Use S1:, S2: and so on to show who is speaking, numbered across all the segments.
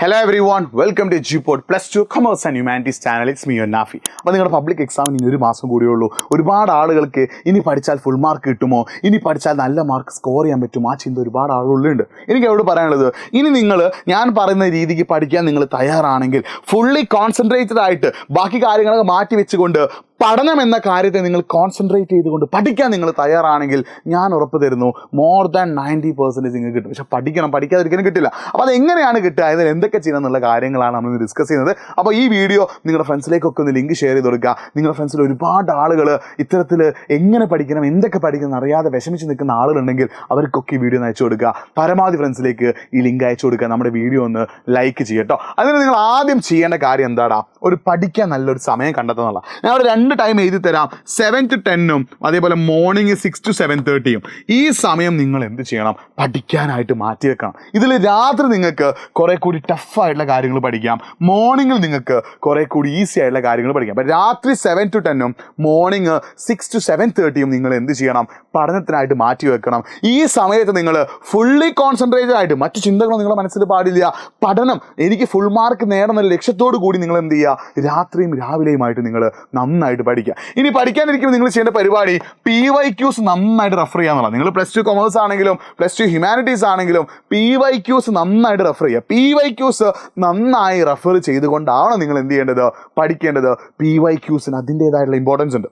S1: Hello everyone, welcome to GPod Plus 2 Commerce and Humanities channel. It's me, Nafi. അപ്പോൾ നിങ്ങളുടെ public എക്സാമിന് ഇനി ഒരു മാസം കൂടിയുള്ളൂ. ഒരുപാട് ആളുകൾക്ക് ഇനി പഠിച്ചാൽ ഫുൾ മാർക്ക് കിട്ടുമോ, ഇനി പഠിച്ചാൽ നല്ല മാർക്ക് സ്കോർ ചെയ്യാൻ പറ്റുമോ, ആ ചിന്ത ഒരുപാട് ആളുകളുണ്ട്. എനിക്ക് അവരോട് പറയാനുള്ളത്, ഇനി നിങ്ങൾ ഞാൻ പറയുന്ന രീതിക്ക് പഠിക്കാൻ നിങ്ങൾ തയ്യാറാണെങ്കിൽ ഫുള്ളി കോൺസെൻട്രേറ്റഡ് ആയിട്ട് ബാക്കി കാര്യങ്ങളൊക്കെ മാറ്റി വെച്ചുകൊണ്ട് പഠനം എന്ന കാര്യത്തെ നിങ്ങൾ കോൺസെൻട്രേറ്റ് ചെയ്തുകൊണ്ട് പഠിക്കാൻ നിങ്ങൾ തയ്യാറാണെങ്കിൽ ഞാൻ ഉറപ്പ് തരുന്നു മോർ ദാൻ 90% നിങ്ങൾക്ക് കിട്ടും. പക്ഷെ പഠിക്കാതിരിക്കാനും കിട്ടില്ല. അപ്പോൾ അതെങ്ങനെയാണ് കിട്ടുക, അതിന് എന്തൊക്കെ ചെയ്യണം എന്നുള്ള കാര്യങ്ങളാണ് നമ്മൾ ഡിസ്കസ് ചെയ്യുന്നത്. അപ്പോൾ ഈ വീഡിയോ നിങ്ങളുടെ ഫ്രണ്ട്സിലേക്കൊക്കെ ഒന്ന് ലിങ്ക് ഷെയർ ചെയ്ത് കൊടുക്കുക. നിങ്ങളുടെ ഫ്രണ്ട്സിൽ ഒരുപാട് ആളുകൾ ഇത്തരത്തിൽ എങ്ങനെ പഠിക്കണം, എന്തൊക്കെ പഠിക്കണം അറിയാതെ വിഷമിച്ച് നിൽക്കുന്ന ആളുകളുണ്ടെങ്കിൽ അവർക്കൊക്കെ ഈ വീഡിയോ ഒന്ന് അയച്ചു കൊടുക്കുക. പരമാവധി ഫ്രണ്ട്സിലേക്ക് ഈ ലിങ്ക് അയച്ചു കൊടുക്കുക. നമ്മുടെ വീഡിയോ ഒന്ന് ലൈക്ക് ചെയ്യട്ടോ. അതിന് നിങ്ങൾ ആദ്യം ചെയ്യേണ്ട കാര്യം എന്താടാ, ഒരു പഠിക്കാൻ നല്ലൊരു സമയം കണ്ടെത്തുന്നുള്ള. ഞാൻ ഒരു 2 ടൈം എഴുതി തരാം. 7 to 10 അതേപോലെ മോർണിംഗ് 6 to 7:30. ഈ സമയം നിങ്ങൾ എന്ത് ചെയ്യണം, പഠിക്കാനായിട്ട് മാറ്റി വെക്കണം. ഇതിൽ രാത്രി നിങ്ങൾക്ക് കുറെ കൂടി ടഫായിട്ടുള്ള കാര്യങ്ങൾ പഠിക്കാം, മോർണിംഗിൽ നിങ്ങൾക്ക് കുറെ കൂടി ഈസി ആയിട്ടുള്ള കാര്യങ്ങൾ പഠിക്കാം. അപ്പം രാത്രി 7 to 10 മോർണിംഗ് 6 to 7:30 നിങ്ങൾ എന്ത് ചെയ്യണം, പഠനത്തിനായിട്ട് മാറ്റി വെക്കണം. ഈ സമയത്ത് നിങ്ങൾ ഫുള്ളി കോൺസെൻട്രേറ്റഡ് ആയിട്ട്, മറ്റു ചിന്തകളൊന്നും നിങ്ങളുടെ മനസ്സിൽ പാടില്ല. പഠനം, എനിക്ക് ഫുൾ മാർക്ക് നേടുന്ന ലക്ഷ്യത്തോടു കൂടി നിങ്ങൾ എന്ത് ചെയ്യുക, രാത്രിയും രാവിലെയുമായിട്ട് നിങ്ങൾ നന്നായിട്ട് പഠിക്കുക. ഇനി പഠിക്കാനിരിക്കുമ്പോൾ നിങ്ങൾ ചെയ്യേണ്ട പരിപാടി PYQs നന്നായിട്ട് റെഫർ ചെയ്യാന്നുള്ളത്. നിങ്ങൾ +2 കൊമേഴ്സ് ആണെങ്കിലും +2 ഹ്യൂമാനിറ്റീസ് ആണെങ്കിലും PYQs നന്നായിട്ട് റെഫർ ചെയ്യുക. PYQs നന്നായി റെഫർ ചെയ്തുകൊണ്ടാണ് നിങ്ങൾ എന്ത് ചെയ്യേണ്ടത്, പഠിക്കേണ്ടത്. PYQസിന് അതിൻ്റേതായിട്ടുള്ള ഇമ്പോർട്ടൻസ് ഉണ്ട്.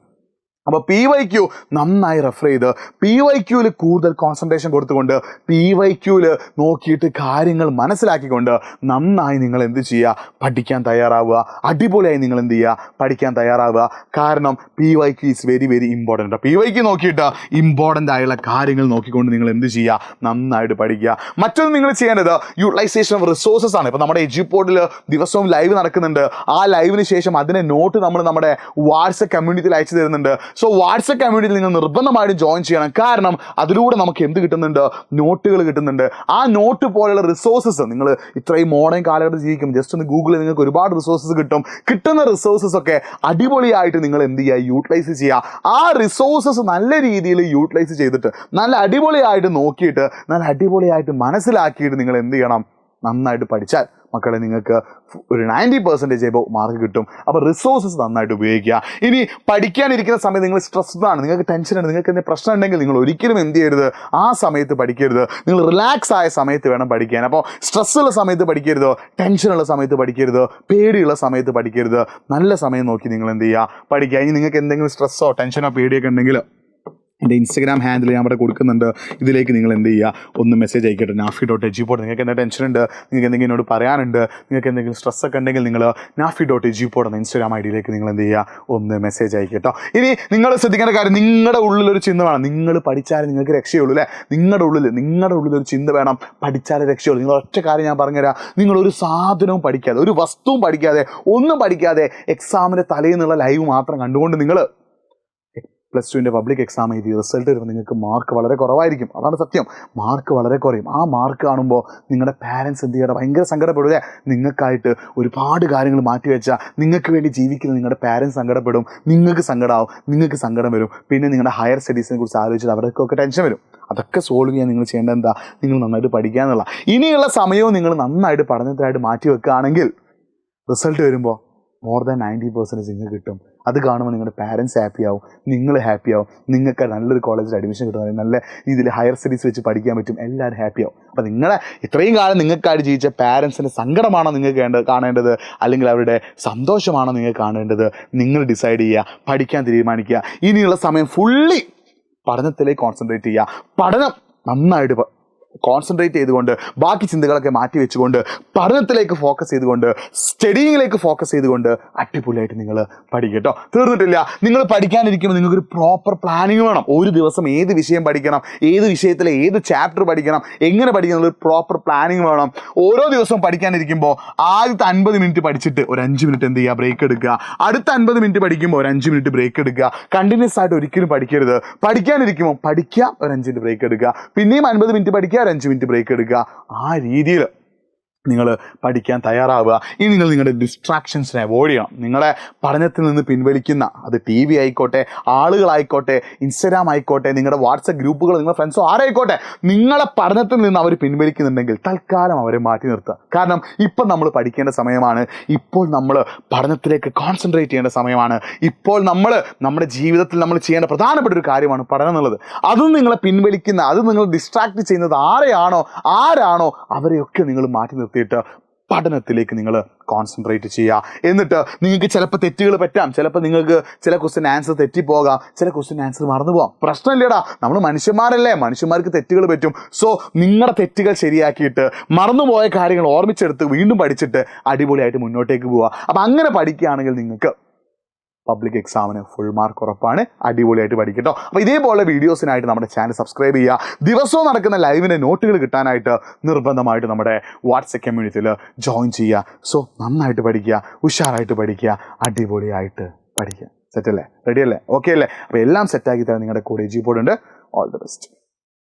S1: അപ്പോൾ PYQ നന്നായി റെഫർ ചെയ്ത് PYQവിൽ കൂടുതൽ കോൺസെൻട്രേഷൻ കൊടുത്തുകൊണ്ട് PYQവിൽ നോക്കിയിട്ട് കാര്യങ്ങൾ മനസ്സിലാക്കിക്കൊണ്ട് നന്നായി നിങ്ങൾ എന്ത് ചെയ്യുക, പഠിക്കാൻ തയ്യാറാവുക. അടിപൊളിയായി നിങ്ങൾ എന്ത് ചെയ്യുക, പഠിക്കാൻ തയ്യാറാവുക. കാരണം PYQ is very very important. PYQ നോക്കിയിട്ട് ഇമ്പോർട്ടൻ്റ് ആയുള്ള കാര്യങ്ങൾ നോക്കിക്കൊണ്ട് നിങ്ങൾ എന്ത് ചെയ്യുക, നന്നായിട്ട് പഠിക്കുക. മറ്റൊന്ന് നിങ്ങൾ ചെയ്യേണ്ടത് യൂട്ടിലൈസേഷൻ ഓഫ് റിസോഴ്സസ് ആണ്. ഇപ്പോൾ നമ്മുടെ എജ്യൂപോഡിൽ ദിവസവും ലൈവ് നടക്കുന്നുണ്ട്. ആ ലൈവിന് ശേഷം അതിൻ്റെ നോട്ട് നമ്മൾ നമ്മുടെ വാട്സപ്പ് കമ്മ്യൂണിറ്റിയിൽ അയച്ചു തരുന്നുണ്ട്. സോ വാട്സപ്പ് കമ്മ്യൂണിറ്റിയിൽ നിങ്ങൾ നിർബന്ധമായിട്ടും ജോയിൻ ചെയ്യണം. കാരണം അതിലൂടെ നമുക്ക് എന്ത് കിട്ടുന്നുണ്ട്, നോട്ടുകൾ കിട്ടുന്നുണ്ട്. ആ നോട്ട് പോലെയുള്ള റിസോഴ്സസ് നിങ്ങൾ ഇത്രയും മോഡേൺ കാലഘട്ടത്തിൽ ജീവിക്കും, ജസ്റ്റ് ഒന്ന് ഗൂഗിളിൽ നിങ്ങൾക്ക് ഒരുപാട് റിസോഴ്സസ് കിട്ടും. കിട്ടുന്ന റിസോഴ്സസ് ഒക്കെ അടിപൊളിയായിട്ട് നിങ്ങൾ എന്ത് ചെയ്യുക, യൂട്ടിലൈസ് ചെയ്യുക. ആ റിസോഴ്സസ് നല്ല രീതിയിൽ യൂട്ടിലൈസ് ചെയ്തിട്ട് നല്ല അടിപൊളിയായിട്ട് നോക്കിയിട്ട് നല്ല അടിപൊളിയായിട്ട് മനസ്സിലാക്കിയിട്ട് നിങ്ങൾ എന്ത് ചെയ്യണം, നന്നായിട്ട് പഠിച്ചാൽ മക്കളെ നിങ്ങൾക്ക് ഒരു 90% എബോവ് മാർക്ക് കിട്ടും. അപ്പോൾ റിസോഴ്സസ് നന്നായിട്ട് ഉപയോഗിക്കുക. ഇനി പഠിക്കാനിരിക്കുന്ന സമയത്ത് നിങ്ങൾ സ്ട്രെസ്ഡ് ആണ്, നിങ്ങൾക്ക് ടെൻഷനാണ്, നിങ്ങൾക്ക് എന്തെങ്കിലും പ്രശ്നം ഉണ്ടെങ്കിൽ നിങ്ങൾ ഒരിക്കലും എന്ത് ചെയ്യരുത്, ആ സമയത്ത് പഠിക്കരുത്. നിങ്ങൾ റിലാക്സ് ആയ സമയത്ത് വേണം പഠിക്കാൻ. അപ്പോൾ സ്ട്രെസ്സുള്ള സമയത്ത് പഠിക്കരുത്, ടെൻഷനുള്ള സമയത്ത് പഠിക്കരുത്, പേടിയുള്ള സമയത്ത് പഠിക്കരുത്. നല്ല സമയം നോക്കി നിങ്ങൾ എന്ത് ചെയ്യുക, പഠിക്കുക. ഇനി നിങ്ങൾക്ക് എന്തെങ്കിലും സ്ട്രെസ്സോ ടെൻഷനോ പേടിയൊക്കെ ഉണ്ടെങ്കിൽ എൻ്റെ ഇൻസ്റ്റഗ്രാം ഹാൻഡിൽ ഞാൻ അവിടെ കൊടുക്കുന്നുണ്ട്. ഇതിലേക്ക് നിങ്ങൾ എന്ത് ചെയ്യുക, ഒന്ന് മെസ്സേജ് അയക്കട്ടെ, nafi.egpod. നിങ്ങൾക്ക് എന്താ ടെൻഷൻ ഉണ്ട്, നിങ്ങൾക്ക് എന്തെങ്കിലും എന്നോട് പറയാനുണ്ട്, നിങ്ങൾക്ക് എന്തെങ്കിലും സ്ട്രെസ്സൊക്കെ ഉണ്ടെങ്കിൽ നിങ്ങൾ nafi.egpod എന്ന ഇൻസ്റ്റഗ്രാം ഐഡിയിലേക്ക് നിങ്ങൾ എന്ത് ചെയ്യുക, ഒന്ന് മെസ്സേജ് അയക്കട്ടോ. ഇനി നിങ്ങൾ ശ്രദ്ധിക്കേണ്ട കാര്യം, നിങ്ങളുടെ ഉള്ളിലൊരു ചിന്ത വേണം. നിങ്ങൾ പഠിച്ചാലേ നിങ്ങൾക്ക് രക്ഷയുള്ളൂ അല്ലേ. നിങ്ങളുടെ ഉള്ളിലൊരു ചിന്ത വേണം, പഠിച്ചാലേ രക്ഷയുള്ളൂ. നിങ്ങൾ ഒറ്റ കാര്യം ഞാൻ പറഞ്ഞുതരാം, നിങ്ങളൊരു സാധനവും പഠിക്കാതെ, ഒരു വസ്തുവും പഠിക്കാതെ, ഒന്നും പഠിക്കാതെ എക്സാമിൻ്റെ തലേന്നുള്ള ലൈവ് മാത്രം കണ്ടുകൊണ്ട് നിങ്ങൾ +2ൻ്റെ പബ്ലിക് എക്സാം എഴുതി റിസൾട്ട് വരുമ്പോൾ നിങ്ങൾക്ക് മാർക്ക് വളരെ കുറവായിരിക്കും. അതാണ് സത്യം, മാർക്ക് വളരെ കുറയും. ആ മാർക്ക് കാണുമ്പോൾ നിങ്ങളുടെ പാരൻസ് എന്ത് ചെയ്യണം, ഭയങ്കര സങ്കടപ്പെടില്ലേ. നിങ്ങൾക്കായിട്ട് ഒരുപാട് കാര്യങ്ങൾ മാറ്റിവെച്ചാൽ നിങ്ങൾക്ക് വേണ്ടി ജീവിക്കുന്ന നിങ്ങളുടെ പാരൻസ് സങ്കടപ്പെടും, നിങ്ങൾക്ക് സങ്കടമാവും, നിങ്ങൾക്ക് സങ്കടം വരും. പിന്നെ നിങ്ങളുടെ ഹയർ സ്റ്റഡീസിനെ കുറിച്ച് ആലോചിച്ചിട്ട് അവർക്കൊക്കെ ടെൻഷൻ വരും. അതൊക്കെ സോൾവ് ചെയ്യാൻ നിങ്ങൾ ചെയ്യേണ്ടത് എന്താ, നിങ്ങൾ നന്നായിട്ട് പഠിക്കുക എന്നുള്ള. ഇനിയുള്ള സമയവും നിങ്ങൾ നന്നായിട്ട് പഠനത്തിനായിട്ട് മാറ്റി വെക്കുകയാണെങ്കിൽ റിസൾട്ട് വരുമ്പോൾ മോർ ദാൻ 90% നിങ്ങൾക്ക് കിട്ടും. അത് കാണുമ്പോൾ നിങ്ങളുടെ പാരൻസ് ഹാപ്പിയാവും, നിങ്ങൾ ഹാപ്പിയാവും, നിങ്ങൾക്ക് നല്ലൊരു കോളേജിൽ അഡ്മിഷൻ കിട്ടും, നല്ല രീതിയിൽ ഹയർ സ്റ്റഡീസ് വെച്ച് പഠിക്കാൻ പറ്റും, എല്ലാവരും ഹാപ്പിയാവും. അപ്പോൾ നിങ്ങളെ ഇത്രയും കാലം നിങ്ങൾക്കായിട്ട് ജീവിച്ച പാരൻസിൻ്റെ സങ്കടമാണോ നിങ്ങൾക്ക് കാണേണ്ടത്, അല്ലെങ്കിൽ അവരുടെ സന്തോഷമാണോ നിങ്ങൾ കാണേണ്ടത്, നിങ്ങൾ ഡിസൈഡ് ചെയ്യുക, പഠിക്കാൻ തീരുമാനിക്കുക. ഇനിയുള്ള സമയം ഫുള്ളി പഠനത്തിലേക്ക് കോൺസെൻട്രേറ്റ് ചെയ്യുക. പഠനം നന്നായിട്ട് കോൺസെൻട്രേറ്റ് ചെയ്തുകൊണ്ട് ബാക്കി ചിന്തകളൊക്കെ മാറ്റി വെച്ചുകൊണ്ട് പഠനത്തിലേക്ക് ഫോക്കസ് ചെയ്തുകൊണ്ട് സ്റ്റഡിയിങ്ങിലേക്ക് ഫോക്കസ് ചെയ്തുകൊണ്ട് അടിപൊളിയായിട്ട് നിങ്ങൾ പഠിക്കട്ടോ. തീർന്നിട്ടില്ല, നിങ്ങൾ പഠിക്കാനിരിക്കുമ്പോൾ നിങ്ങൾക്കൊരു പ്രോപ്പർ പ്ലാനിങ് വേണം. ഒരു ദിവസം ഏത് വിഷയം പഠിക്കണം, ഏത് വിഷയത്തിലെ ഏത് ചാപ്റ്റർ പഠിക്കണം, എങ്ങനെ പഠിക്കണം എന്നൊരു പ്രോപ്പർ പ്ലാനിങ് വേണം. ഓരോ ദിവസവും പഠിക്കാനിരിക്കുമ്പോൾ ആദ്യത്തെ 50 മിനിറ്റ് പഠിച്ചിട്ട് ഒരു 5 മിനിറ്റ് എന്ത് ചെയ്യുക, ബ്രേക്ക് എടുക്കുക. അടുത്ത 50 മിനിറ്റ് പഠിക്കുമ്പോൾ ഒരു 5 മിനിറ്റ് ബ്രേക്ക് എടുക്കുക. കണ്ടിന്യൂസ് ആയിട്ട് ഒരിക്കലും പഠിക്കരുത്. പഠിക്കാനിരിക്കുമ്പോൾ പഠിക്കുക, ഒരു 5 മിനിറ്റ് ബ്രേക്ക് എടുക്കുക, പിന്നെയും 50 മിനിറ്റ് പഠിക്കുക, 5 മിനിറ്റ് ബ്രേക്ക് എടുക്കുക. ആ രീതിയിൽ നിങ്ങൾ പഠിക്കാൻ തയ്യാറാവുക. ഇനി നിങ്ങൾ നിങ്ങളുടെ ഡിസ്ട്രാക്ഷൻസിനെ അവോയ്ഡ് ചെയ്യണം. നിങ്ങളെ പഠനത്തിൽ നിന്ന് പിൻവലിക്കുന്ന, അത് ടി വി ആയിക്കോട്ടെ, ആളുകളായിക്കോട്ടെ, ഇൻസ്റ്റാഗ്രാം ആയിക്കോട്ടെ, നിങ്ങളുടെ വാട്സപ്പ് ഗ്രൂപ്പുകൾ, നിങ്ങളുടെ ഫ്രണ്ട്സോ ആരായിക്കോട്ടെ, നിങ്ങളെ പഠനത്തിൽ നിന്ന് അവർ പിൻവലിക്കുന്നുണ്ടെങ്കിൽ തൽക്കാലം അവരെ മാറ്റി നിർത്തുക. കാരണം ഇപ്പം നമ്മൾ പഠിക്കേണ്ട സമയമാണ്. ഇപ്പോൾ നമ്മൾ പഠനത്തിലേക്ക് കോൺസെൻട്രേറ്റ് ചെയ്യേണ്ട സമയമാണ്. ഇപ്പോൾ നമ്മൾ നമ്മുടെ ജീവിതത്തിൽ നമ്മൾ ചെയ്യേണ്ട പ്രധാനപ്പെട്ട ഒരു കാര്യമാണ് പഠനം എന്നുള്ളത്. അതും നിങ്ങളെ പിൻവലിക്കുന്ന, അത് നിങ്ങൾ ഡിസ്ട്രാക്ട് ചെയ്യുന്നത് ആരാണോ അവരെയൊക്കെ നിങ്ങൾ മാറ്റി നിർത്തിയിട്ട് പഠനത്തിലേക്ക് നിങ്ങൾ കോൺസെൻട്രേറ്റ് ചെയ്യുക. എന്നിട്ട് നിങ്ങൾക്ക് ചിലപ്പോൾ തെറ്റുകൾ പറ്റാം, ചിലപ്പോൾ നിങ്ങൾക്ക് ചില ക്വസ്റ്റ്യൻ ആൻസർ തെറ്റിപ്പോകാം, ചില ക്വസ്റ്റ്യൻ ആൻസർ മറന്നു പോകാം. പ്രശ്നമില്ലടാ, നമ്മൾ മനുഷ്യന്മാരല്ലേ, മനുഷ്യന്മാർക്ക് തെറ്റുകൾ പറ്റും. സോ നിങ്ങളുടെ തെറ്റുകൾ ശരിയാക്കിയിട്ട് മറന്നുപോയ കാര്യങ്ങൾ ഓർമ്മിച്ചെടുത്ത് വീണ്ടും പഠിച്ചിട്ട് അടിപൊളിയായിട്ട് മുന്നോട്ടേക്ക് പോവുക. അപ്പം അങ്ങനെ പഠിക്കുകയാണെങ്കിൽ നിങ്ങൾക്ക് പബ്ലിക് എക്സാമിന് ഫുൾ മാർക്ക് ഉറപ്പാണ്. അടിപൊളിയായിട്ട് പഠിക്കട്ടോ. അപ്പോൾ ഇതേപോലെ വീഡിയോസിനായിട്ട് നമ്മുടെ ചാനൽ സബ്സ്ക്രൈബ് ചെയ്യുക. ദിവസവും നടക്കുന്ന ലൈവിൻ്റെ നോട്ടുകൾ കിട്ടാനായിട്ട് നിർബന്ധമായിട്ട് നമ്മുടെ വാട്സപ്പ് കമ്മ്യൂണിറ്റിയിൽ ജോയിൻ ചെയ്യുക. സോ നന്നായിട്ട് പഠിക്കുക, ഉഷാറായിട്ട് പഠിക്കുക, അടിപൊളിയായിട്ട് പഠിക്കുക. സെറ്റല്ലേ? റെഡി അല്ലേ? ഓക്കെ അല്ലേ? അപ്പോൾ എല്ലാം സെറ്റാക്കി തരാൻ നിങ്ങളുടെ കൂടെ ജിപോർഡ് ഉണ്ട്. All the best.